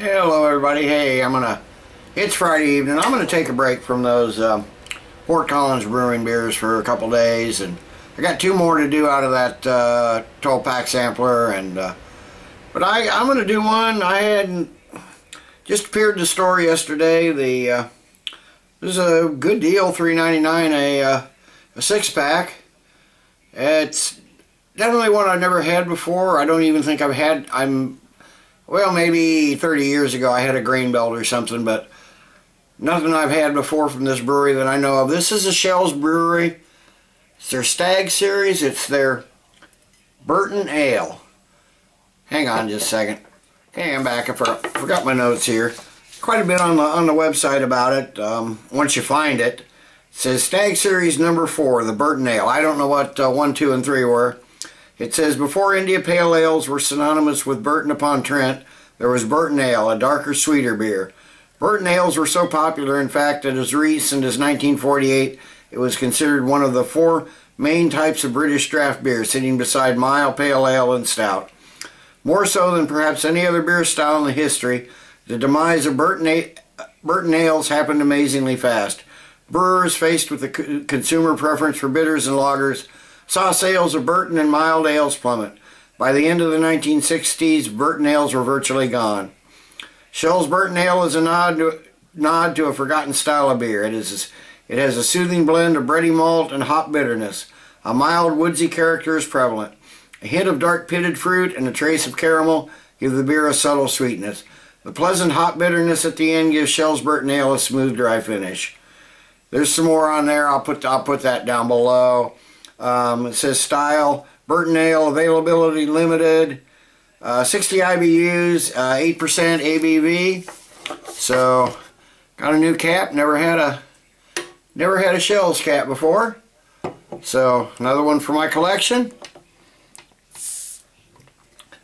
Hello everybody. Hey, it's Friday evening. I'm gonna take a break from those Fort Collins Brewing beers for a couple days, and I got two more to do out of that 12-pack sampler. And but I'm gonna do one I hadn't just appeared in the store yesterday. This is a good deal, $3.99 a 6-pack. It's definitely one I've never had before. I don't even think I've had. Well, maybe 30 years ago I had a grain belt or something, but nothing I've had before from this brewery that I know of. This is a Schell's brewery. It's their Stag series. It's their Burton Ale. Hang on just a second. Okay, I'm back. I forgot my notes here. Quite a bit on the website about it. Once you find it, it says Stag series number 4, the Burton Ale. I don't know what 1, 2, and 3 were. It says, before India Pale Ales were synonymous with Burton upon Trent, there was Burton Ale, a darker, sweeter beer. Burton Ales were so popular, in fact, that as recent as 1948, it was considered one of the 4 main types of British draft beer, sitting beside mild, pale ale, and stout. More so than perhaps any other beer style in the history, the demise of Burton Ales happened amazingly fast. Brewers, faced with the consumer preference for bitters and lagers, saw sales of Burton and mild ales plummet. By the end of the 1960s, Burton Ales were virtually gone. Schell's Burton Ale is a nod to a forgotten style of beer. It has a soothing blend of bready malt and hop bitterness. A mild, woodsy character is prevalent. A hint of dark pitted fruit and a trace of caramel give the beer a subtle sweetness. The pleasant hop bitterness at the end gives Schell's Burton Ale a smooth, dry finish. There's some more on there. I'll put that down below. It says style, Burton Ale, availability limited, 60 IBUs, 8% ABV. So, got a new cap. Never had a Schell's cap before. So, another one for my collection.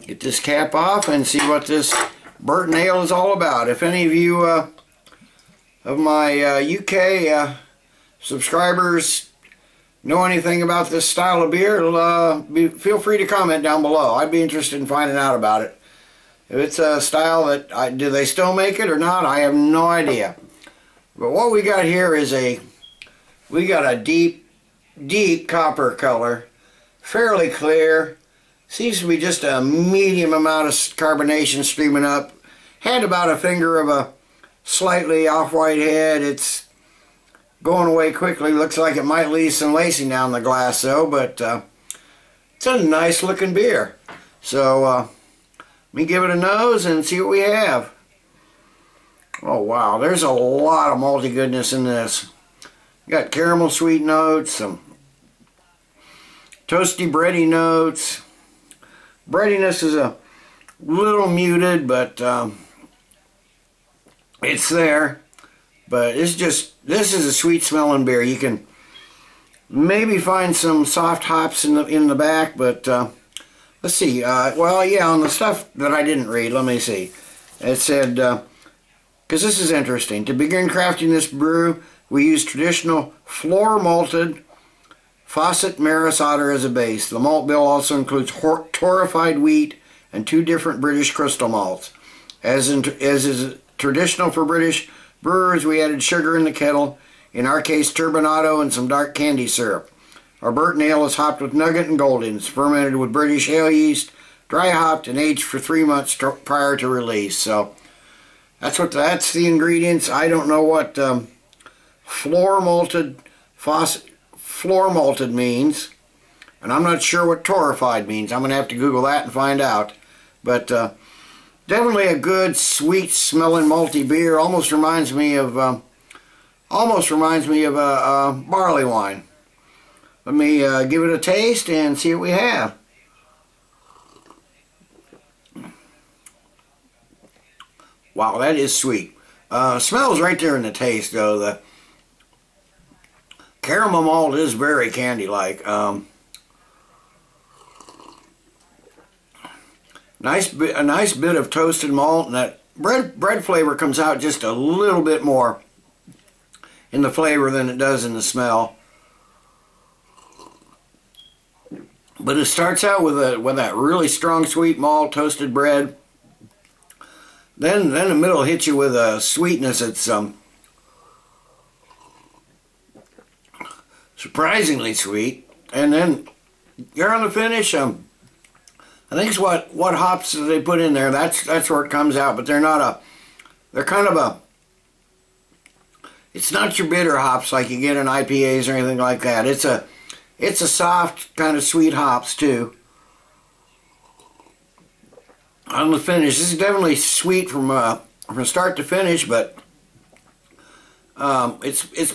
Get this cap off and see what this Burton Ale is all about. If any of you of my UK subscribers know anything about this style of beer, feel free to comment down below. I'd be interested in finding out about it. If it's a style that, do they still make it or not? I have no idea. But what we got here is we got a deep, deep copper color, fairly clear. Seems to be just a medium amount of carbonation streaming up. Had about a finger of a slightly off-white head. It's going away quickly. Looks like it might leave some lacing down the glass though, but it's a nice looking beer. So let me give it a nose and see what we have. Oh wow, there's a lot of malty goodness in this. Got caramel sweet notes, some toasty bready notes. Breadiness is a little muted, but it's there. But this is a sweet smelling beer. You can maybe find some soft hops in the back, but let's see. Well, yeah, on the stuff that I didn't read, let me see. It said, because this is interesting. To begin crafting this brew, we use traditional floor malted Fawcett Maris Otter as a base. The malt bill also includes torrefied wheat and 2 different British crystal malts. As is traditional for British brewers, we added sugar in the kettle, in our case turbinado and some dark candy syrup. Our Burton Ale is hopped with nugget and goldings, fermented with British ale yeast, dry hopped and aged for 3 months prior to release. So that's the ingredients. I don't know what floor malted means, and I'm not sure what torrefied means. I'm gonna have to Google that and find out. But definitely a good, sweet smelling malty beer. Almost reminds me of barley wine. Let me give it a taste and see what we have. Wow, that is sweet. Smells right there in the taste though. The caramel malt is very candy-like. A nice bit of toasted malt, and that bread flavor comes out just a little bit more in the flavor than it does in the smell. But it starts out with that really strong sweet malt, toasted bread. then the middle hits you with a sweetness that's surprisingly sweet, and then you're on the finish. I think it's what hops they put in there. That's where it comes out. But they're not they're kind of a. It's not your bitter hops like you get in IPAs or anything like that. It's a soft kind of sweet hops too. On the finish, this is definitely sweet from start to finish, but it's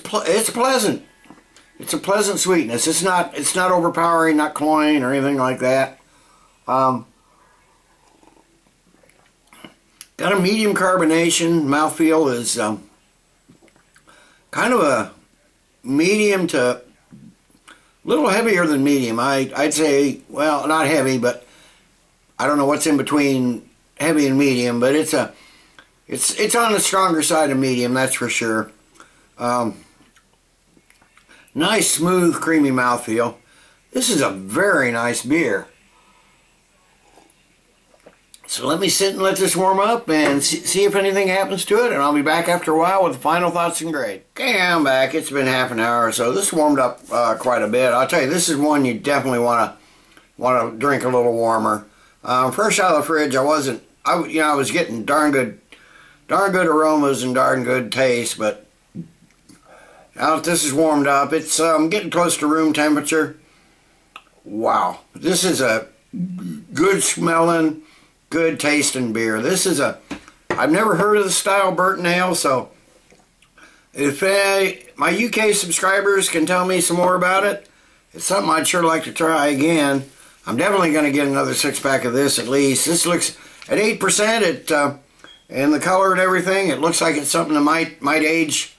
pleasant. It's a pleasant sweetness. It's not overpowering, not cloying or anything like that. Got a medium carbonation. Mouthfeel is kind of a medium to a little heavier than medium. I'd say, well, not heavy, but I don't know what's in between heavy and medium, but it's on the stronger side of medium, that's for sure. Nice, smooth, creamy mouthfeel. This is a very nice beer. So let me sit and let this warm up and see if anything happens to it, and I'll be back after a while with the final thoughts and grade. Okay, I'm back. It's been half an hour or so. This warmed up quite a bit. I'll tell you, this is one you definitely want to drink a little warmer. Fresh out of the fridge, I was getting darn good aromas and darn good taste, but now that this is warmed up, it's getting close to room temperature. Wow, this is a good smelling, good tasting beer. This is I've never heard of the style Burton Ale, so if my UK subscribers can tell me some more about it, it's something I'd sure like to try again. I'm definitely going to get another 6-pack of this at least. This looks at 8%. And the color and everything, it looks like it's something that might age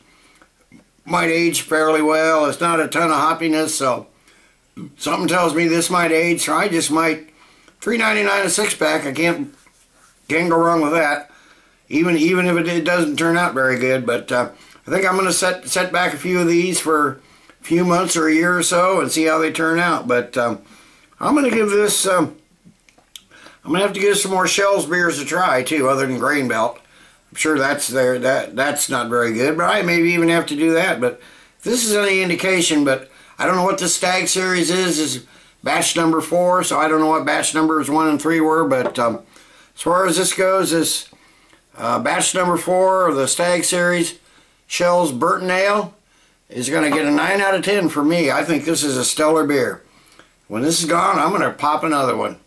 fairly well. It's not a ton of hoppiness, so something tells me this might age. So I just might $3.99 a 6-pack. I can't go wrong with that. Even if it doesn't turn out very good, but I think I'm going to set back a few of these for a few months or a year or so and see how they turn out. But I'm going to give this, I'm going to have to give some more Schell's beers a try too, other than Grain Belt. I'm sure that's not very good, but I maybe even have to do that. But if this is any indication, but I don't know what the Stag series is batch number 4, so I don't know what batch numbers 1 and 3 were, but as far as this goes, this batch number 4 of the Stag series, Schell's Burton Ale, is going to get a 9 out of 10 for me. I think this is a stellar beer. When this is gone, I'm going to pop another one.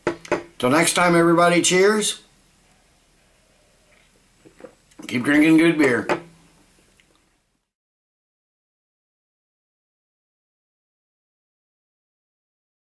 Till next time, everybody, cheers. Keep drinking good beer.